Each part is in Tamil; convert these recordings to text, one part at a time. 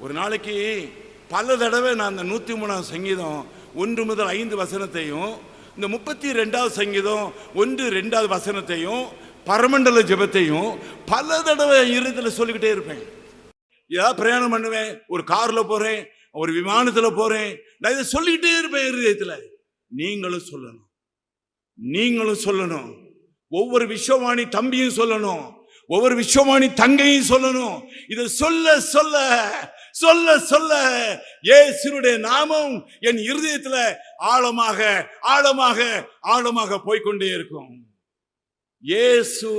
ஒரு நாளைக்கு பல தடவை நான் அந்த 103ஆம் சங்கீதம் 1 முதல் 5 வசனத்தையும், இந்த 32வது சங்கீதம் 1-2வது வசனத்தையும், பரமண்டல ஜெபத்தையும் பல தடவை இருதயத்தில் சொல்லிக்கிட்டே இருப்பேன். ஏதாவது பிரயாணம் பண்ணுவேன், ஒரு கார்ல போறேன், ஒரு விமானத்துல போறேன், நான் இதை சொல்லிக்கிட்டே இருப்பேன் இருதயத்தில். நீங்களும் சொல்லணும், நீங்களும் சொல்லணும். ஒவ்வொரு விஸ்வவாணி தம்பியும் சொல்லணும், ஒவ்வொரு விஸ்வவாணி தங்கையும் சொல்லணும். இதை சொல்ல சொல்ல சொல்ல சொல்ல இயேசுவுடைய நாமம் என் இருதயத்துல ஆழமாக ஆழமாக ஆழமாக போய்கொண்டே இருக்கும். இயேசு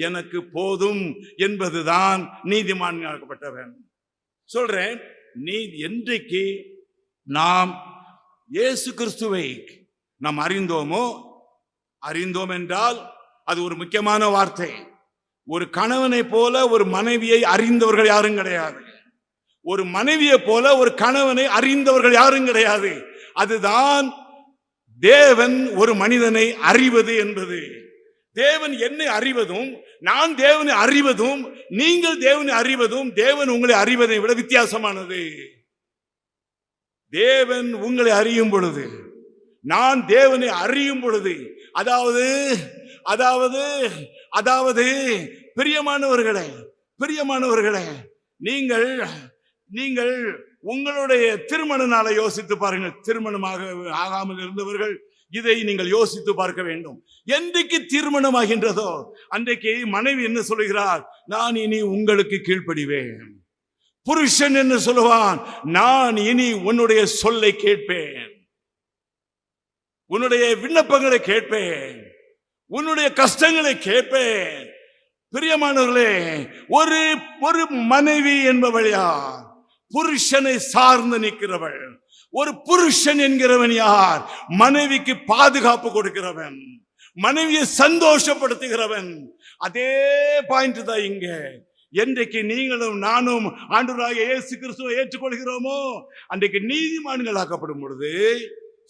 எனக்கு போதும் என்பதுதான் நீதிமான்களாக்கப்பட்டவன். சொல்றேன், நீ என்றைக்கு நாம் இயேசு கிறிஸ்துவை நாம் அறிந்தோமோ, அறிந்தோம் என்றால் அது ஒரு முக்கியமான வார்த்தை. ஒரு கணவனை போல ஒரு மனைவியை அறிந்தவர்கள் யாரும் கிடையாது. ஒரு மனைவியை போல ஒரு கணவனை அறிந்தவர்கள் யாரும் கிடையாது. அதுதான் தேவன் ஒரு மனிதனை அறிவது என்பது. தேவன் என்னை அறிவதும் நான் தேவனை அறிவதும் நீங்கள் தேவனை அறிவதும் தேவன் உங்களை அறிவதை விட வித்தியாசமானது. தேவன் உங்களை அறியும் பொழுது, நான் தேவனை அறியும் பொழுது, அதாவது அதாவது அதாவது பிரியமானவர்களே, பிரியமானவர்களே, நீங்கள் நீங்கள் உங்களுடைய திருமண நாளை யோசித்து பாருங்கள். திருமணமாக ஆகாமல் இருந்தவர்கள் இதை நீங்கள் யோசித்து பார்க்க வேண்டும். என்றைக்கு திருமணம் ஆகின்றதோ அன்றைக்கு மனைவி என்ன சொல்லுகிறார்? நான் இனி உங்களுக்கு கீழ்ப்படிவேன். புருஷன் என்ன சொல்லுவான்? நான் இனி உன்னுடைய சொல்லை கேட்பேன், உன்னுடைய விண்ணப்பங்களை கேட்பேன், உன்னுடைய கஷ்டங்களை கேட்பேன். பிரியமானவர்களே, ஒரு ஒரு மனைவி என்பவள் யார்? புருஷனை சார்ந்து நிற்கிறவள். ஒரு புருஷன் என்கிறவன் யார்? மனைவிக்கு பாதுகாப்பு கொடுக்கிறவன், மனைவியை சந்தோஷப்படுத்துகிறவன். அதே பாயிண்ட் தான் இங்க. என்றைக்கு நீங்களும் நானும் ஆண்டவராகிய இயேசு கிறிஸ்துவை ஏற்றுக்கொள்கிறோமோ அன்றைக்கு நீதிமான்களாக்கப்படும் பொழுது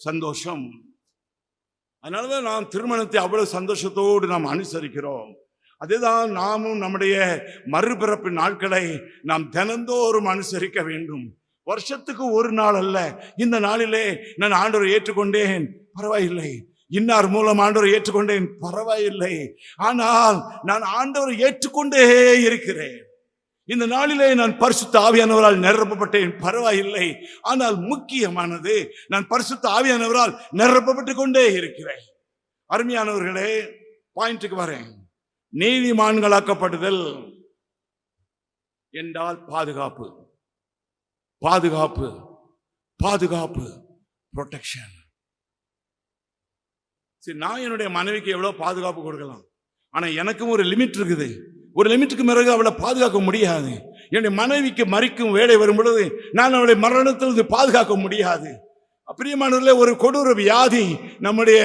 சந்தோஷம். அதனாலதான் நாம் திருமணத்தை அவ்வளவு சந்தோஷத்தோடு நாம் அனுசரிக்கிறோம். அதுதான் நாமும் நம்முடைய மறுபிறப்பு நாட்களை நாம் தினந்தோறும் அனுசரிக்க வேண்டும். வருஷத்துக்கு ஒரு நாள் அல்ல. இந்த நாளிலே நான் ஆண்டவரை ஏற்றுக்கொண்டேன், பரவாயில்லை. இன்னார் மூலம் ஆண்டவரை ஏற்றுக்கொண்டேன், பரவாயில்லை. ஆனால் நான் ஆண்டவரை ஏற்றுக்கொண்டே இருக்கிறேன். இந்த நாளிலே நான் பரிசுத்த ஆவியானவரால் நிரப்பப்பட்டேன், பரவாயில்லை. ஆனால் முக்கியமானது, நான் பரிசுத்த ஆவியானவரால் நிரப்பப்பட்டு கொண்டே இருக்கிறேன். அருமையானவர்களே, பாயிண்ட்டுக்கு வரேன். நீதிமான்களாக்கப்படுதல் என்றால் பாதுகாப்பு, பாதுகாப்பு, பாதுகாப்பு, ப்ரொடெக்ஷன். சரி, நான் என்னுடைய மனைவிக்கு எவ்வளவு பாதுகாப்பு கொடுக்கலாம், ஆனா எனக்கும் ஒரு லிமிட் இருக்குது. ஒரு லிமிட்டுக்கு பிறகு அவளை பாதுகாக்க முடியாது. என்னுடைய மனைவிக்கு மறிக்கும் வேலை வரும் பொழுது நான் அவளை மரணத்திலிருந்து பாதுகாக்க முடியாது. பிரியமானவர்களே, ஒரு கொடூர வியாதி நம்முடைய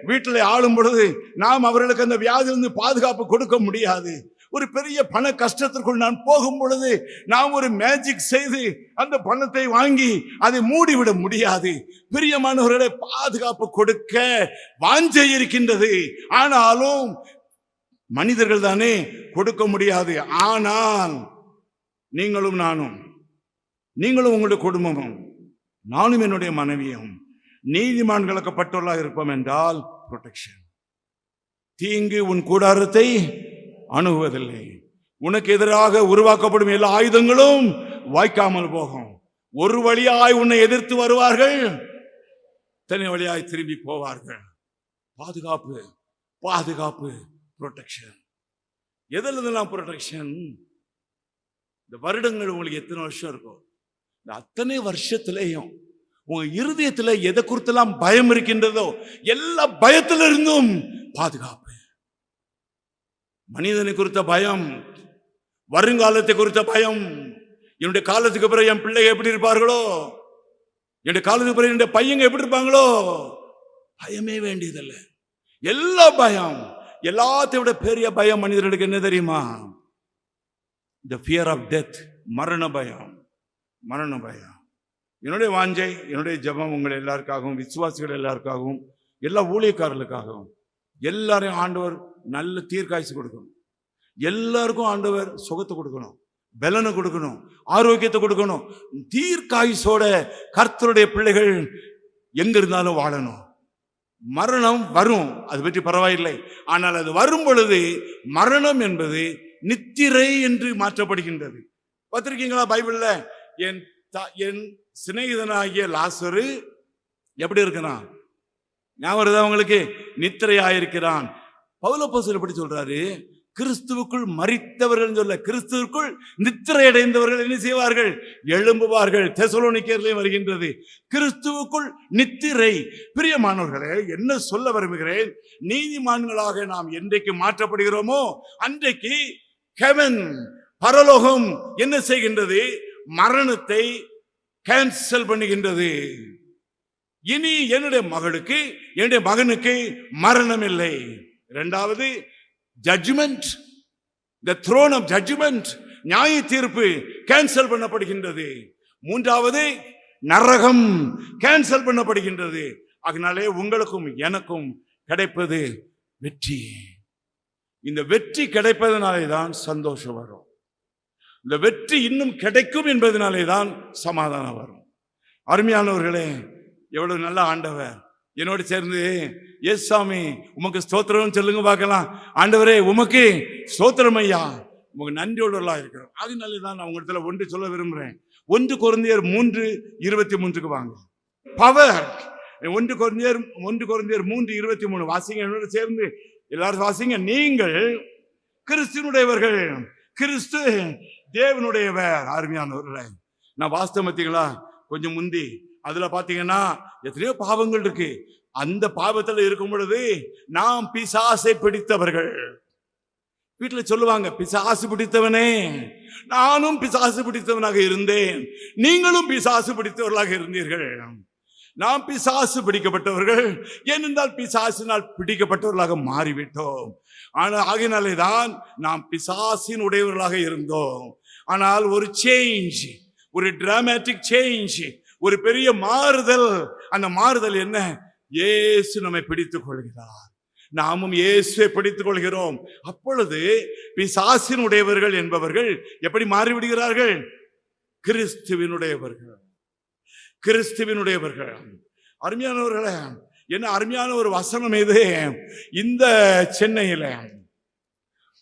வீட்டில் ஆளும் பொழுது நாம் அவர்களுக்கு அந்த வியாதியிலிருந்து பாதுகாப்பு கொடுக்க முடியாது. ஒரு பெரிய பண கஷ்டத்திற்குள் நான் போகும் பொழுது நாம் ஒரு மேஜிக் செய்து அந்த பணத்தை வாங்கி அதை மூடிவிட முடியாது. பிரியமானவர்களே, பாதுகாப்பு கொடுக்க வாஞ்சை இருக்கின்றது, ஆனாலும் மனிதர்கள் தானே கொடுக்க முடியாது. ஆனால் நீங்களும் நானும், நீங்களும் உங்களுடைய குடும்பமும், நானும் என்னுடைய மனைவியும் நீதிமான்களாக்கப்பட்டவர்களாக இருப்போம் என்றால் ப்ரொடெக்ஷன். தீங்கு உன் கூடாரத்தை அணுகுவதில்லை. உனக்கு எதிராக உருவாக்கப்படும் எல்லா ஆயுதங்களும் வாய்க்காமல் போகும். ஒரு வழியாய் உன்னை எதிர்த்து வருவார்கள், தனி வழியாய் திரும்பி போவார்கள். பாதுகாப்பு, பாதுகாப்பு, ப்ரொடெக்ஷன். எதிலெல்லாம் ப்ரொடெக்ஷன்? இந்த வருடங்கள் உங்களுக்கு எத்தனை வருஷம் இருக்கும், இந்த அத்தனை வருஷத்திலேயும் உங்க இருதயத்துல எதை குறித்தெல்லாம் பயம் இருக்கின்றதோ எல்லா பயத்திலிருந்தும் பாதுகாப்பு. மனிதனை குறித்த பயம், வருங்காலத்தை குறித்த பயம், என்னுடைய காலத்துக்கு பிறகு என் பிள்ளைங்க எப்படி இருப்பார்களோ, என்னுடைய காலத்துக்கு பிறகு என்னுடைய பையங்க எப்படி இருப்பாங்களோ, பயமே வேண்டியதில்லை. எல்லா பயம், எல்லாத்தையும் விட பெரிய பயம் மனிதர்களுக்கு என்ன தெரியுமா? the fear of death, மரண பயம், மரண பயம். என்னுடைய வாஞ்சை, என்னுடைய ஜெபம் உங்கள் எல்லாருக்காகவும், விசுவாசிகள் எல்லாருக்காகவும், எல்லா ஊழியக்காரர்களுக்காகவும், எல்லாரையும் ஆண்டவர் நல்ல தீர்க்காய்ச்சி கொடுக்கணும். எல்லாருக்கும் ஆண்டவர் சுகத்தை கொடுக்கணும், பலனை கொடுக்கணும், ஆரோக்கியத்தை கொடுக்கணும். தீர்க்காயுசோட கர்த்தருடைய பிள்ளைகள் எங்க இருந்தாலும் வாழணும். மரணம் வரும், அது பற்றி பரவாயில்லை. ஆனால் அது வரும் பொழுது மரணம் என்பது நித்திரை என்று மாற்றப்படுகின்றது. பார்த்திருக்கீங்களா பைபிள்ல? என் சிநேகிதனாகிய லாசரு எப்படி இருக்கிறான்? ஞாபகம் வருதா உங்களுக்கு? நித்திரையாயிருக்கிறான். பவுலப்போஸ்தலர் எப்படி சொல்றாரு? கிறிஸ்துவுக்குள் மரித்தவர்கள் சொல்ல, கிறிஸ்துவுக்குள் நித்திரை அடைந்தவர்கள் என்ன செய்வார்கள்? எழும்புவார்கள். தெசலோனிக்கேயர்லயும் வருகின்றது கிறிஸ்துவுக்குள் நித்திரை. பிரியமானவர்களே, என்ன சொல்ல விரும்புகிறேன்? நீதிமான்களாக நாம் என்றைக்கு மாற்றப்படுகிறோமோ அன்றைக்கு ஹெவன், பரலோகம் என்ன செய்கின்றது? மரணத்தை கேன்சல் பண்ணுகின்றது. இனி என்னுடைய மகளுக்கு, என்னுடைய மகனுக்கு மரணம் இல்லை. இரண்டாவது judgement, the throne of judgment, நியாய தீர்ப்பு கேன்சல் பண்ணப்படுகின்றது. மூன்றாவது நரகம் கேன்சல் பண்ணப்படுகின்றது. அதனாலே உங்களுக்கும் எனக்கும் கிடைப்பது வெற்றி. இந்த வெற்றி கிடைப்பதனாலே தான் சந்தோஷம் வரும். இந்த வெற்றி இன்னும் கிடைக்கும் என்பதனாலே தான் சமாதானம் வரும். அருமையானவர்களே, எவ்வளவு நல்ல ஆண்டவர். என்னோடு சேர்ந்து ஏசாமி உமக்கு ஸ்தோத்திரம் சொல்லுங்க பார்க்கலாம். ஆண்டவரே உமக்கு ஸ்தோத்திரம் ஐயா, உமக்கு நன்றியோடுகளா இருக்கிறோம். அதனால தான் நான் உங்களிடத்துல ஒன்று சொல்ல விரும்புகிறேன். 1 கொரிந்தியர் 3:23 வாங்க. பவர் 1 கொரிந்தியர் 3:23 வாசிங்க. என்னோட சேர்ந்து எல்லாரும் வாசிங்க. நீங்கள் கிறிஸ்துவனுடையவர்கள், கிறிஸ்து தேவனுடையவர். அருமையானவர்களே, நான் வாஸ்தவத்தீங்களா கொஞ்சம் முந்தி அதுல பாத்தீங்கன்னா எத்தனையோ பாவங்கள் இருக்கு. அந்த பாவத்துல இருக்கும் பொழுது நாம் பிசாசை பிடித்தவர்கள். வீட்டுல சொல்லுவாங்க, பிசாசு பிடித்தவனே, நானும் பிசாசு பிடித்தவனாக இருந்தேன், நீங்களும் பிசாசு பிடித்தவர்களாக இருந்தீர்கள். நாம் பிசாசு பிடிக்கப்பட்டவர்கள், ஏனென்றால் பிசாசினால் பிடிக்கப்பட்டவர்களாக மாறிவிட்டோம். ஆனால் ஆகினாலே தான் நாம் பிசாசின் உடையவர்களாக இருந்தோம். ஆனால் ஒரு சேஞ்ச், ஒரு டிராமாட்டிக் சேஞ்ச், ஒரு பெரிய மாறுதல். அந்த மாறுதல் என்ன? இயேசு நம்மை பிடித்துக் கொள்கிறார், நாமும் இயேசுவை பிடித்துக் கொள்கிறோம். அப்பொழுது பிசாசின் உடையவர்கள் என்பவர்கள் எப்படி மாறிவிடுகிறார்கள்? கிறிஸ்துவினுடையவர்கள், கிறிஸ்துவினுடையவர்கள். அருமையானவர்களே, என்ன அருமையான ஒரு வசனம் இது! இந்த சென்னையில,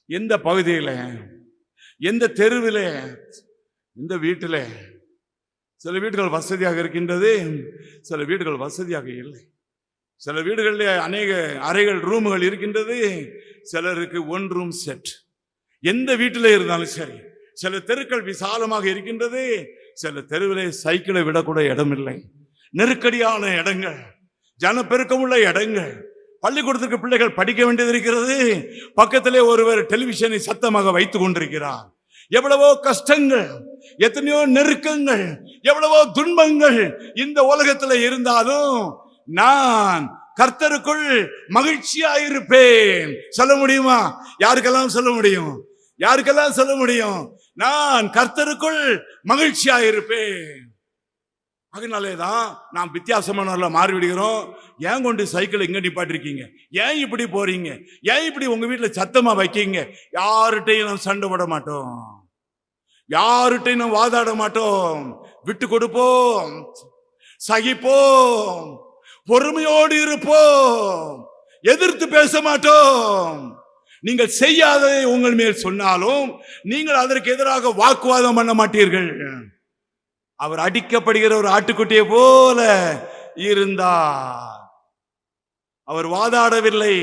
எந்த பகுதியில, எந்த தெருவில், இந்த வீட்டில் சில வீடுகள் வசதியாக இருக்கின்றது, சில வீடுகள் வசதியாக இல்லை. சில வீடுகளில் அநேக அறைகள், ரூமுகள் இருக்கின்றது, சிலருக்கு 1 ரூம் செட். எந்த வீட்டில் இருந்தாலும் சரி, சில தெருக்கள் விசாலமாக இருக்கின்றது, சில தெருவிலே சைக்கிளை விடக்கூட இடம் இல்லை. நெருக்கடியான இடங்கள், ஜனப்பெருக்கமுள்ள இடங்கள். பள்ளிக்கூடத்திற்கு பிள்ளைகள் படிக்க வேண்டியது இருக்கிறது, பக்கத்திலே ஒருவர் டெலிவிஷனை சத்தமாக வைத்துக் கொண்டிருக்கிறார். எவ்வளவோ கஷ்டங்கள், எத்தனையோ நெருக்கங்கள், எவ்வளவோ துன்பங்கள் இந்த உலகத்துல இருந்தாலும் நான் கர்த்தருக்குள் மகிழ்ச்சியாயிருப்பேன். சொல்ல முடியுமா? யாருக்கெல்லாம் சொல்ல முடியும்? யாருக்கெல்லாம் சொல்ல முடியும்? நான் கர்த்தருக்குள் மகிழ்ச்சியாயிருப்பேன். அதனாலேதான் நாம் வித்தியாசமானவர்கள மாறிவிடுகிறோம். ஏன் கொண்டு சைக்கிள் எங்க நிப்பாட்டிருக்கீங்க? ஏன் இப்படி போறீங்க? ஏன் இப்படி உங்க வீட்டுல சத்தமா வைக்கீங்க? யார்கிட்டையும் நாம் சண்டை போட மாட்டோம், யார்கிட்டையும் நாம் வாதாட மாட்டோம். விட்டு கொடுப்போம், சகிப்போம், பொறுமையோடு இருப்போம், எதிர்த்து பேச மாட்டோம். நீங்கள் செய்யாததை உங்கள் மேல் சொன்னாலும் நீங்கள் அதற்கு எதிராக வாக்குவாதம் பண்ண மாட்டீர்கள். அவர் அடிக்கப்படுகிற ஒரு ஆட்டுக்குட்டியை போல இருந்தார். அவர் வாதாடவில்லை,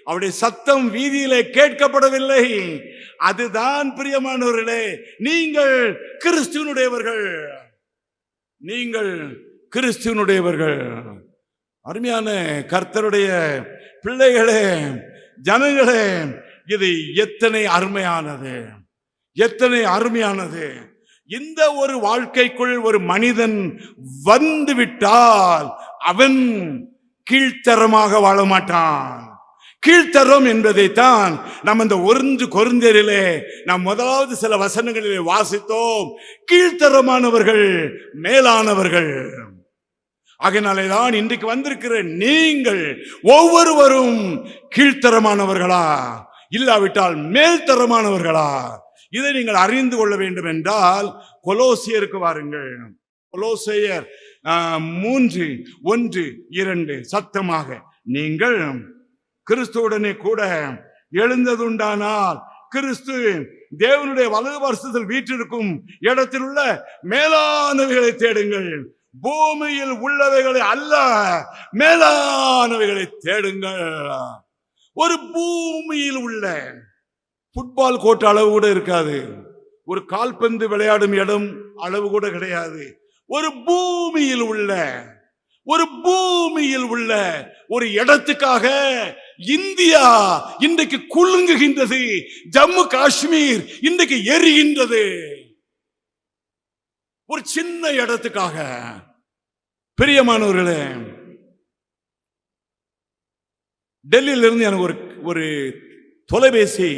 அவருடைய சத்தம் வீதியிலே கேட்கப்படவில்லை. அதுதான் பிரியமானவர்களே, நீங்கள் கிறிஸ்துவனுடையவர்கள், நீங்கள் கிறிஸ்துவனுடையவர்கள். அருமையான கர்த்தருடைய பிள்ளைகளே, ஜனங்களே, இது எத்தனை அருமையானது, எத்தனை அருமையானது! இந்த ஒரு வாழ்க்கைக்குள் ஒரு மனிதன் வந்து விட்டால் அவன் கீழ்த்தரமாக வாழ மாட்டான். கீழ்த்தரம் என்பதைத்தான் நாம் இந்த 1 கொரிந்தியரிலே நாம் முதலாவது சில வசனங்களிலே வாசித்தோம். கீழ்த்தரமானவர்கள் மேலானவர்கள். ஆகையினாலேதான் இன்றைக்கு வந்திருக்கிற நீங்கள் ஒவ்வொருவரும் கீழ்த்தரமானவர்களா, இல்லாவிட்டால் மேல்தரமானவர்களா இதை நீங்கள் அறிந்து கொள்ள வேண்டும் என்றால் கொலோசியருக்கு வாருங்கள். கொலோசியர் 3:1-2 சத்தமாக, நீங்கள் கிறிஸ்துவுடனே கூட எழுந்ததுண்டானால் கிறிஸ்து தேவனுடைய வலது வருஷத்தில் வீற்றிருக்கும் இடத்தில் உள்ள மேலானவைகளை தேடுங்கள், பூமியில் உள்ளவைகளை அல்ல, மேலானவைகளை தேடுங்கள். ஒரு பூமியில் உள்ள ஃபுட்பால் கோர்ட் அளவு கூட இருக்காது, ஒரு கால்பந்து விளையாடும் இடம் அளவு கூட கிடையாது. ஒரு பூமியில் உள்ள ஒரு இடத்துக்காக இந்தியா இன்றைக்கு குலுங்குகின்றது, ஜம்மு காஷ்மீர் இன்றைக்கு எரிகின்றது. ஒரு சின்ன இடத்துக்காக. பிரியமானவர்களே, டெல்லியில இருந்து எனக்கு ஒரு தொலைபேசி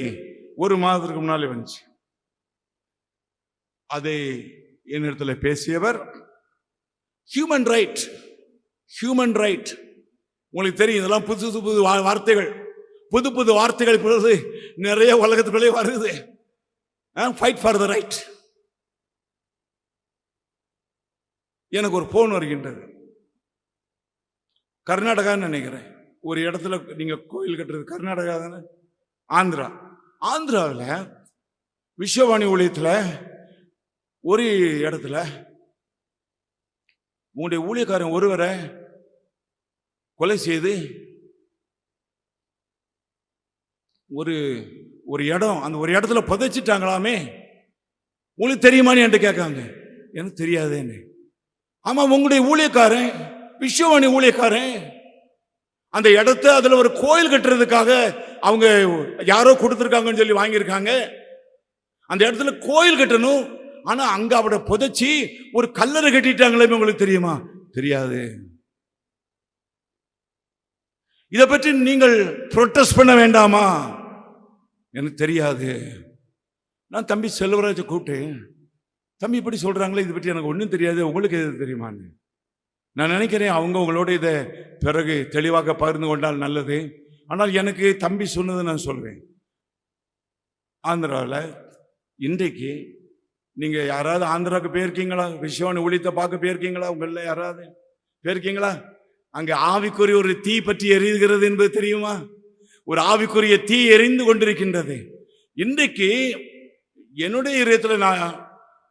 ஒரு மாதத்துக்கு முன்னாலே வந்துச்சு. அதை என்னிடத்தில் பேசியவர் ஹியூமன் ரைட். உங்களுக்கு தெரியும், இதெல்லாம் புது வார்த்தைகள், புது வார்த்தைகள் இப்பொழுது நிறைய உலகத்துக்குள்ளே வருது. Fight for the right. எனக்கு ஒரு போன் வருகின்றது, கர்நாடகான்னு நினைக்கிறேன். ஒரு இடத்துல நீங்க கோயில் கட்டுறது கர்நாடகா தானே, ஆந்திராவில் விஸ்வவாணி ஊழியத்தில் ஒரு இடத்துல உங்களுடைய ஊழியக்காரன் ஒருவரை கொலை செய்து ஒரு இடம், அந்த ஒரு இடத்துல புதைச்சிட்டாங்களாமே. உங்களுக்கு தெரியுமான்னு என்கிட்ட கேட்காங்க. எனக்கு தெரியாதேன்னு. ஆமா, உங்களுடைய ஊழியக்காரன், விஸ்வவாணி ஊழியக்காரன், அந்த இடத்த அதுல ஒரு கோயில் கட்டுறதுக்காக அவங்க யாரோ கொடுத்துருக்காங்கன்னு சொல்லி வாங்கியிருக்காங்க. அந்த இடத்துல கோயில் கட்டணும், ஆனா அங்க அவட புதைச்சி ஒரு கல்லறை கட்டிட்டாங்களே. உங்களுக்கு தெரியுமா? தெரியாது. இதை பற்றி நீங்கள் புரொட்டஸ்ட் பண்ண வேண்டாமா? எனக்கு தெரியாது. நான் தம்பி செல்வராஜை கூப்பிட்டு, தம்பி இப்படி சொல்றாங்களே, இதை பற்றி எனக்கு ஒன்றும் தெரியாது, உங்களுக்கு எது தெரியுமான்னு. நான் நினைக்கிறேன் அவங்க உங்களோட இதை பிறகு தெளிவாக பகிர்ந்து கொண்டால் நல்லது. ஆனால் எனக்கு தம்பி சொன்னதை நான் சொல்வேன். ஆந்திராவில் இன்றைக்கு நீங்க யாராவது ஆந்திராவுக்கு போயிருக்கீங்களா? விஸ்வவாணி ஊழியத்தை பார்க்க போயிருக்கீங்களா? உங்கள யாராவது போயிருக்கீங்களா? அங்க ஆவிக்குரிய ஒரு தீ பற்றி எரிகிறது என்பது தெரியுமா? ஒரு ஆவிக்குரிய தீ எரிந்து கொண்டிருக்கின்றது. இன்றைக்கு என்னுடைய இதயத்தில்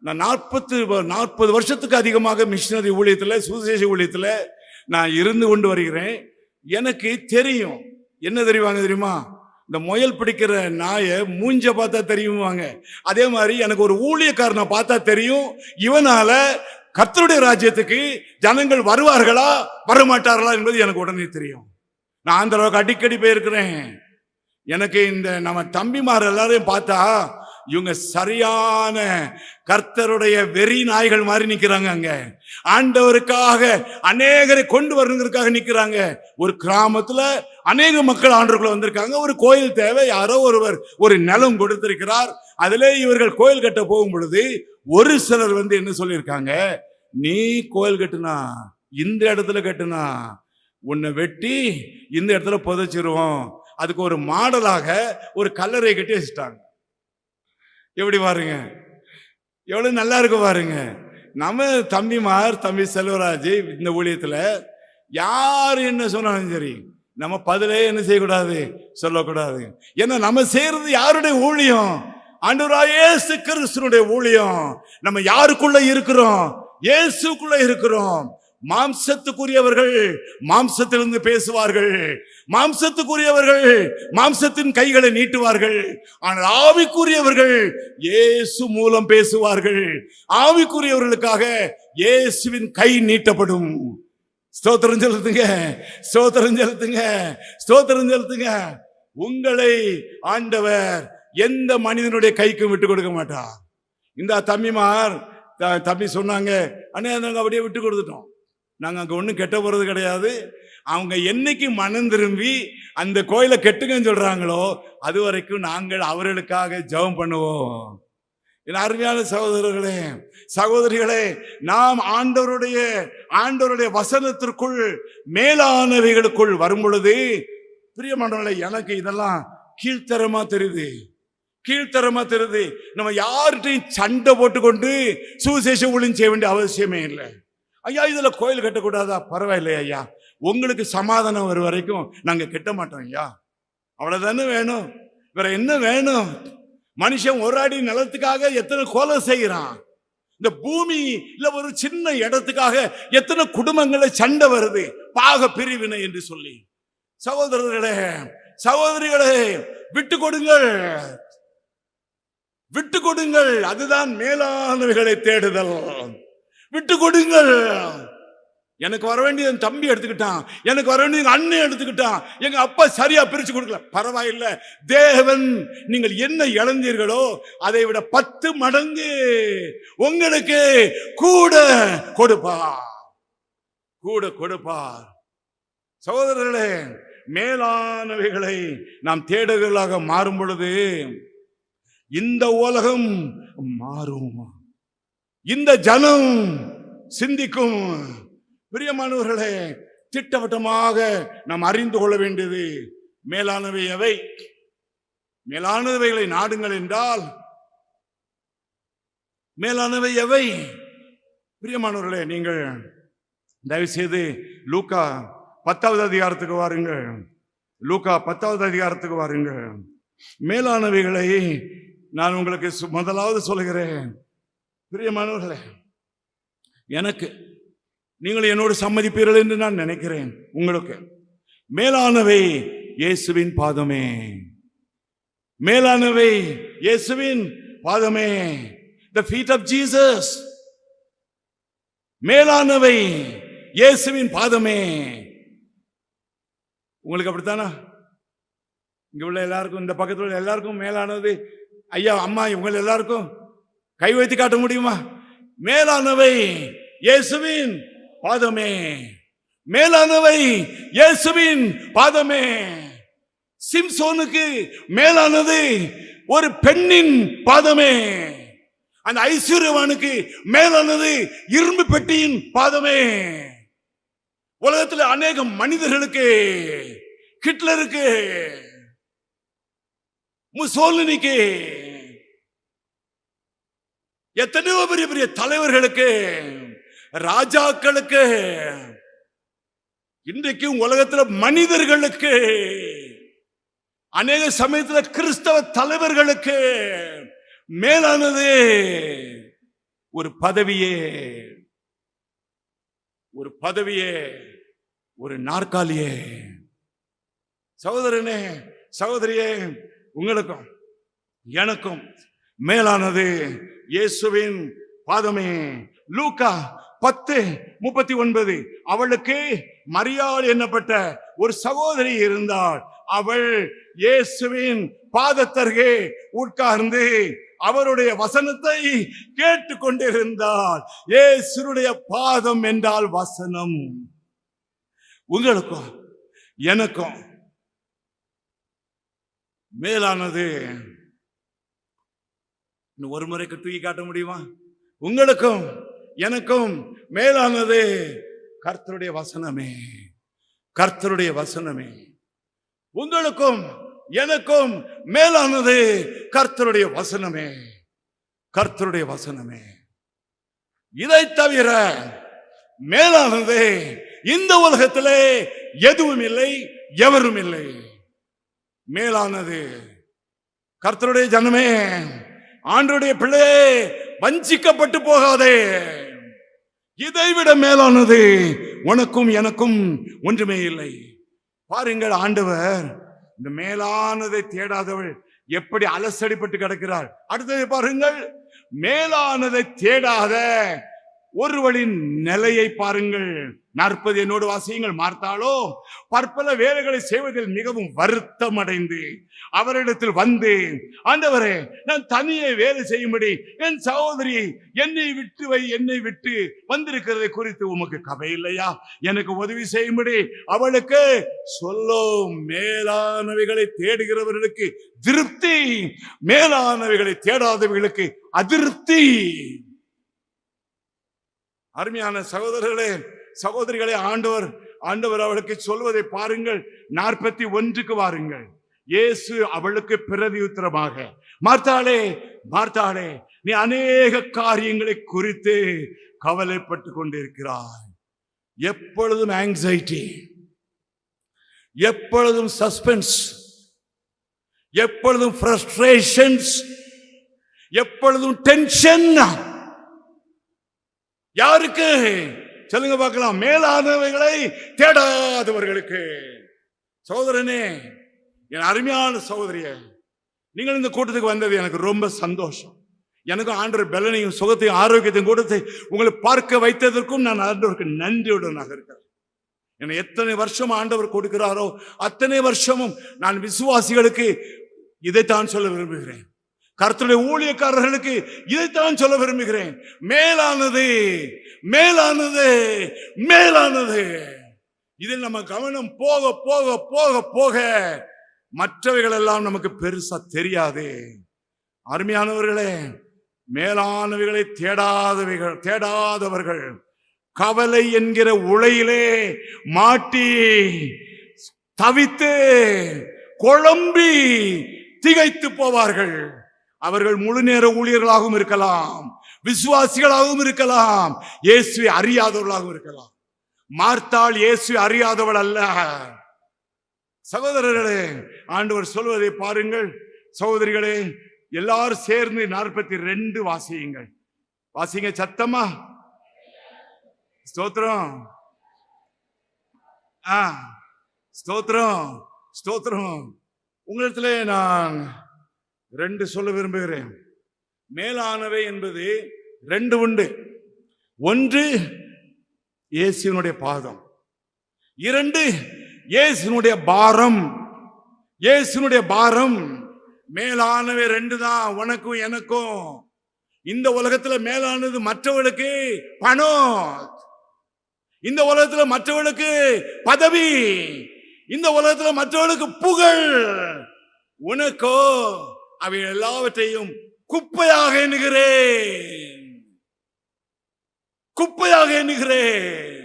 நான் 40 வருஷத்துக்கு அதிகமாக மிஷனரி ஊழியத்தில், சுவிசேஷ ஊழியத்தில் நான் இருந்து கொண்டு வருகிறேன். எனக்கு தெரியும். என்ன தெரியுமா? இந்த முயல் பிடிக்கிற நாயை மூஞ்ச பார்த்தா தெரியுமாங்க. அதே மாதிரி எனக்கு ஒரு ஊழியக்காரனை பார்த்தா தெரியும், இவனால கர்த்தருடைய ராஜ்யத்துக்கு ஜனங்கள் வருவார்களா வரமாட்டார்களா என்பது எனக்கு உடனே தெரியும். நான் ஆந்திராவுக்கு அடிக்கடி போயிருக்கிறேன். எனக்கு இந்த நம்ம தம்பிமார் எல்லாரையும் பார்த்தா இவங்க சரியான கர்த்தருடைய வெறி நாய்கள் மாதிரி நிக்கிறாங்க. அங்க ஆண்டவருக்காக அநேகரை கொண்டு வரணுங்கிறதுக்காக நிக்கிறாங்க. ஒரு கிராமத்துல அநேக மக்கள் ஆண்டவருக்குள்ள வந்திருக்காங்க. ஒரு கோயில் தேவை, யாரோ ஒருவர் ஒரு நிலம் கொடுத்திருக்கிறார். அதிலே இவர்கள் கோயில் கட்ட போகும் பொழுது ஒரு சிலர் என்ன சொல்லியிருக்காங்க, நீ கோயில் கட்டுனா, இந்த இடத்துல கட்டுனா உன்னை வெட்டி இந்த இடத்துல புதைச்சிருவோம். அதுக்கு ஒரு மாடலாக ஒரு கல்லறை கட்டி வச்சுட்டாங்க. எப்படி பாருங்க, எவ்வளவு நல்லா இருக்கு பாருங்க. நம்ம தம்பிமார், தம்பி செல்வராஜ் இந்த ஊழியத்துல யாரு என்ன சொன்னாலும் சரி, நம்ம பதிலே என்ன செய்யக்கூடாது, சொல்லக்கூடாது. ஏன்னா நம்ம செய்யறது யாருடைய ஊழியம்? ஆண்டவராகிய இயேசு கிறிஸ்துவினுடைய ஊழியம். நம்ம யாருக்குள்ள இருக்கிறோம்? இயேசுக்குள்ள இருக்கிறோம். மாம்சத்துக்குரியவர்கள் மாம்சத்திலிருந்து பேசுவார்கள், மாம்சத்துக்குரியவர்கள் மாம்சத்தின் கைகளை நீட்டுவார்கள். ஆனால் ஆவிக்குரியவர்கள் இயேசு மூலம் பேசுவார்கள். ஆவிக்குரியவர்களுக்காக இயேசுவின் கை நீட்டப்படும். ஸ்தோத்திரம் செலுத்துங்க, ஸ்தோத்திரம் செலுத்துங்க, ஸ்தோத்திரம் செலுத்துங்க. உங்களை ஆண்டவர் எந்த மனிதனுடைய கைக்கும் விட்டு கொடுக்க மாட்டார். இந்த தம்பிமார் தம்பி சொன்னாங்க, அண்ணே நாங்க அப்படியே விட்டு கொடுத்துட்டோம், நாங்க அங்க ஒண்ணும் கெட்ட போறது கிடையாது. அவங்க என்னைக்கு மனம் திரும்பி அந்த கோயிலை கெட்டுங்கன்னு சொல்றாங்களோ அது வரைக்கும் நாங்கள் அவர்களுக்காக ஜெபம் பண்ணுவோம். அருமையான சகோதரர்களே, சகோதரிகளே, நாம் ஆண்டவருடைய வசனத்திற்குள் மேலானவைகளுக்குள் வரும் பொழுது, பிரியமானவர்களே, எனக்கு இதெல்லாம் கீழ்த்தரமா தெரியுது. கீழ்த்தரமா தெரியுது. நம்ம யார்கிட்டையும் சண்டை போட்டுக்கொண்டு சுவிசேஷ ஊழியம் செய்ய வேண்டிய அவசியமே இல்லை. ஐயா இதுல கோயில் கட்டக்கூடாதா? பரவாயில்லையா ஐயா, உங்களுக்கு சமாதானம் வரும் வரைக்கும் நாங்க கட்ட மாட்டோம் ஐயா, அவ்வளவுதானே வேணும், வேற என்ன வேணும்? மனுஷன் ஒரு அடி நிலத்துக்காக எத்தனை கொலை செய்யறான். இந்த பூமி இல்ல ஒரு சின்ன இடத்துக்காக எத்தனை குடும்பங்கள சண்டை வருது, பாக பிரிவினை என்று சொல்லி. சகோதரர்களே சகோதரிகளே, விட்டு கொடுங்கள், விட்டு கொடுங்கள். அதுதான் மேலானவைகளை தேடுதல். விட்டு கொடுங்கள். எனக்கு வர வேண்டிய என் தம்பி எடுத்துக்கிட்டான், எனக்கு வர வேண்டிய அண்ணன் எடுத்துக்கிட்டான், எங்க அப்பா சரியா பிரிச்சு கொடுக்கல, பரவாயில்லை. தேவன் நீங்கள் என்ன இழந்தீர்களோ அதை விட 10 மடங்கு உங்களுக்கு கூட கொடுப்பார், கூட கொடுப்பார். சகோதரர்களே, மேலானவைகளை நாம் தேடுதலாக மாறும் பொழுது இந்த உலகம் மாறும், இந்த ஜனம் சிந்திக்கும். பிரியமானவர்களே, திட்டவட்டமாக நாம் அறிந்து கொள்ள வேண்டியது மேலானவை எவை? மேலானவைகளை நாடுங்கள் என்றால் மேலானவை எவை? பிரியமானவர்களே, நீங்கள் தயவு செய்து லூக்கா 10வது அதிகாரத்துக்கு வாருங்கள். லூக்கா 10வது அதிகாரத்துக்கு வாருங்கள். மேலானவைகளை நான் உங்களுக்கு முதலாவது சொல்லுகிறேன். பிரியமானவர்களே, எனக்கு நீங்கள் என்னோடு சம்மதிப்பீர்கள் என்று நான் நினைக்கிறேன். உங்களுக்கு மேலானவை இயேசுவின் பாதமே, மேலானவை இயேசுவின் பாதமே, the feet of Jesus. மேலானவை இயேசுவின் பாதமே. உங்களுக்கு அப்படித்தானா? இங்க உள்ள எல்லாருக்கும், இந்த பக்கத்தில் உள்ள எல்லாருக்கும் மேலானது ஐயா அம்மா இவங்க எல்லாருக்கும் கை வைத்து காட்ட முடியுமா? மேலானவை இயேசுவின் பாதமே, மேலானவை இயேசுவின் பாதமே. சிம்சோனுக்கு மேலானது ஒரு பெண்ணின் பாதமே. அந்த ஐஸ்வர்யவானுக்கு மேலானது இரும்பு பெட்டியின் பாதமே. உலகத்தில் அநேக மனிதர்களுக்கு, ஹிட்லருக்கு, முசோலினிக்கு, எத்தனையோ பெரிய பெரிய தலைவர்களுக்கு, ராஜாக்களுக்கு, இன்றைக்கு உலகத்தில் மனிதர்களுக்கு, அநேக சமயத்தில் கிறிஸ்தவ தலைவர்களுக்கு மேலானது ஒரு பதவியே, ஒரு பதவியே, ஒரு நாற்காலியே. சகோதரனே சகோதரியே, உங்களுக்கும் எனக்கும் மேலானது இயேசுவின் பாதமே. லூக்கா 10:39, அவளுக்கு மரியாள் என்னப்பட்ட ஒரு சகோதரி இருந்தாள். அவள் இயேசுவின் பாதத்தருகே உட்கார்ந்து அவருடைய வசனத்தை கேட்டுக்கொண்டிருந்தாள். இயேசுடைய பாதம் என்றால் வசனம். உங்களுக்கும் எனக்கும் மேலானது ஒரு முறைக்கு தூக்கி காட்ட முடியுமா? உங்களுக்கும் எனக்கும் மேலானது கர்த்தருடைய வசனமே, கர்த்தருடைய வசனமே. உங்களுக்கும் எனக்கும் மேலானது கர்த்தருடைய வசனமே, கர்த்தருடைய வசனமே. இதை தவிர மேலானது இந்த உலகத்திலே எதுவும் இல்லை, எவரும் இல்லை. மேலானது கர்த்தருடைய ஜனமே, ஆண்டவருடைய பிள்ளையே, வஞ்சிக்கப்பட்டு போகாதே. இதைவிட மேலானது உனக்கும் எனக்கும் ஒன்றுமே இல்லை. பாருங்கள், ஆண்டவர் இந்த மேலானதை தேடாதவள் எப்படி அலசடிப்பட்டு கிடக்கிறாள். அடுத்தது பாருங்கள், மேலானதை தேடாத ஒருவளின் நிலையை பாருங்கள். 40 என்னோடு வாசியுங்கள். மார்த்தாளோ பற்பல வேலைகளை செய்வதில் மிகவும் வருத்தம் அடைந்து அவரிடத்தில் வந்து, ஆண்டவரே, நான் தனியே வேலை செய்யும்படி என் சகோதரி என்னை விட்டு வந்திருக்கிறதை குறித்து உமக்கு கவலை இல்லையா? எனக்கு உதவி செய்யும்படி அவளுக்கு சொல்லும். மேலானவைகளை தேடுகிறவர்களுக்கு திருப்தி, மேலானவைகளை தேடாதவர்களுக்கு அதிருப்தி. அருமையான சகோதரர்களே சகோதரிகளே, ஆண்டவர் அவளுக்கு சொல்வதை பாருங்கள். 41க்கு வாருங்கள். இயேசு அவளுக்கு பிரதியுத்தரமாக, மார்த்தாளே மார்த்தாளே, நீ அநேக காரியங்களை குறித்து கவலைப்பட்டு கொண்டிருக்கிறாய். எப்பொழுதும் ஆங்ஸைட்டி, எப்பொழுதும் சஸ்பென்ஸ், எப்பொழுதும் ஃப்ரஸ்ட்ரேஷன்ஸ், எப்பொழுதும் டென்ஷன். யாருக்கு சொல்லுங்க பார்க்கலாம்? மேலானவைகளை தேடாதவர்களுக்கு. சகோதரனே, என் அருமையான சகோதரியே, நீங்கள் இந்த கூட்டத்துக்கு வந்தது எனக்கு ரொம்ப சந்தோஷம். எனக்கு ஆண்டவர் பலனையும் சுகத்தையும் ஆரோக்கியத்தையும் கொடுத்து உங்களை பார்க்க வைத்ததற்கும் நான் ஆண்டவருக்கு நன்றியுடனாக இருக்கிறேன். என்னை எத்தனை வருஷம் ஆண்டவர் கொடுக்கிறாரோ அத்தனை வருஷமும் நான் விசுவாசிகளுக்கு இதைத்தான் சொல்ல விரும்புகிறேன். கர்த்தருடைய ஊழியக்காரர்களுக்கு இதைத்தான் சொல்ல விரும்புகிறேன். மேலானது, மேலானது, மேலானது. இதில் நம்ம கவனம் போக போக போக போக மற்றவைகள் எல்லாம் நமக்கு பெருசா தெரியாது. அருமையானவர்களே, மேலானவைகளை தேடாதவர்கள் கவலை என்கிற உளையிலே மாட்டி தவித்து குழம்பி திகைத்து போவார்கள். அவர்கள் முழு நேர ஊழியர்களாகவும் இருக்கலாம், விசுவாசிகளாகவும் இருக்கலாம், இயேசுவை அறியாதவர்களாகவும் இருக்கலாம். மார்த்தாள் இயேசுவை அறியாதவள் அல்ல. சகோதரர்களே, ஆண்டவர் சொல்வதை பாருங்கள். சகோதரிகளே, எல்லாரும் சேர்ந்து 42 வாசியுங்கள். வாசிங்க சத்தமா. ஸ்தோத்திரம், ஸ்தோத்திரம், ஸ்தோத்திரம். உங்களிடத்துல நான் 2 சொல்ல விரும்புகிறேன். மேலானவை என்பது 2 உண்டு. 1 இயேசுவினுடைய பாதம், 2 இயேசுவினுடைய பாரம். இயேசுவினுடைய பாரம். மேலானவை 2 தான், உனக்கும் எனக்கும். இந்த உலகத்துல மேலானது மற்றவர்களுக்கு பணம், இந்த உலகத்துல மற்றவர்களுக்கு பதவி, இந்த உலகத்துல மற்றவர்களுக்கு புகழ். உனக்கோ அவை எல்லாவற்றையும் குப்பையாக எண்ணுகிறேன், குப்பையாக எண்ணுகிறேன்.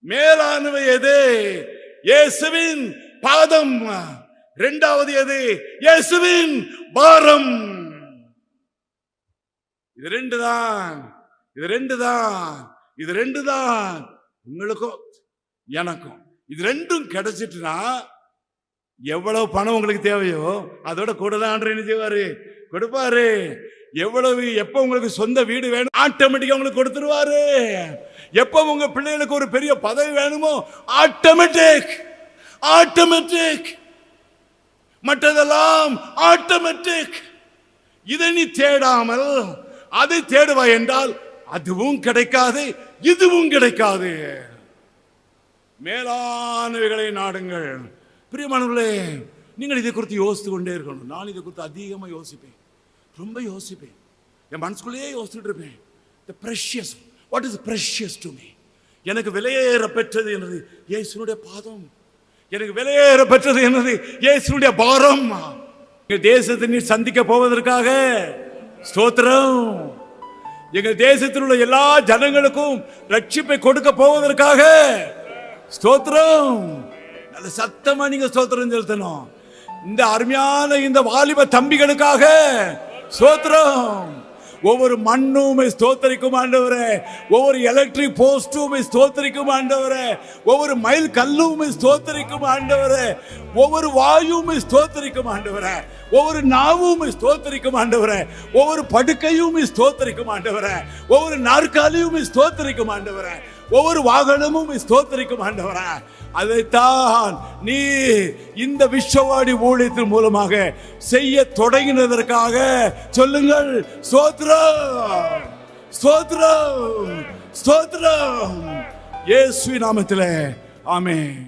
மேலானவை எது? இயேசுவின் பாதம். 2வது எது? இயேசுவின் பாரம். இது 2 தான், இது 2 தான், இது 2 தான் உங்களுக்கும் எனக்கும். இது 2ம் கிடைச்சிட்டுனா எவ்வளவு பணம் உங்களுக்கு தேவையோ அதோட கூட தான் ஆண்டவர் என்ன செய்வாரு? கொடுப்பாரு. எவ்வளவு, எப்ப உங்களுக்கு சொந்த வீடு வேணும் ஆட்டோமேட்டிக்கா உங்களுக்கு கொடுத்துருவாரு. எப்ப உங்க பிள்ளைகளுக்கு ஒரு பெரிய பதவி வேணுமோ ஆட்டோமேட்டிக், ஆட்டோமேட்டிக். மற்றதெல்லாம் ஆட்டோமேட்டிக். இதை நீ தேடாமல் அதை தேடுவாய் என்றால் அதுவும் கிடைக்காது, இதுவும் கிடைக்காது. மேலானவைகளை நாடுங்கள். பிரியமானவர்களே, நீங்கள் இதை குறித்து யோசித்து கொண்டே இருக்கணும். நான் இதை குறித்து அதிகமாக யோசிப்பேன், ரொம்ப யோசிப்பேன். என் மனசுக்குள்ளேயே யோசிச்சுட்டு இருப்பேன். The precious, what is precious to me? எனக்கு விலையேற பெற்றது என்னது? இயேசுனுடைய பாதம். எனக்கு விலையேற பெற்றது என்னது? இயேசுனுடைய பாரம். எங்கள் தேசத்தை நீ சந்திக்க போவதற்காக ஸ்தோத்திரம். எங்கள் தேசத்தில் உள்ள எல்லா ஜனங்களுக்கும் ரட்சிப்பை கொடுக்க போவதற்காக ஸ்தோத்திரம். நல்ல சத்தமா நீங்க ஸ்தோத்திரம் செலுத்தணும். இந்த அருமையான இந்த வாலிப தம்பிகளுக்காக ஸ்தோத்திரம். ஒவ்வொரு மண்ணும் ஸ்தோத்திரிக்கும் ஆண்டவரே, ஒவ்வொரு எலக்ட்ரிக் போஸ்டும் ஸ்தோத்திரிக்கும் ஆண்டவரே, ஒவ்வொரு மைல் கல்லும் ஸ்தோத்திரிக்கும் ஆண்டவரே, ஒவ்வொரு வாயும் ஸ்தோத்திரிக்கும் ஆண்டவரே, ஒவ்வொரு நாவும் ஸ்தோத்திரிக்கும் ஆண்டவரே, ஒவ்வொரு படுக்கையும் ஸ்தோத்திரிக்கும் ஆண்டவரே, ஒவ்வொரு நாற்காலியும் ஸ்தோத்திரிக்கும் ஆண்டவரே, ஒவ்வொரு வாகனமும் ஸ்தோத்திரிக்கும் ஆண்டவரே. அதைத்தான் நீ இந்த விஸ்வவாடி ஊழியத்தின் மூலமாக செய்ய தொடங்கினதற்காக சொல்லுங்கள் ஸ்தோத்திரம், ஸ்தோத்திரம், ஸ்தோத்திரம். இயேசுவின் நாமத்திலே ஆமென்.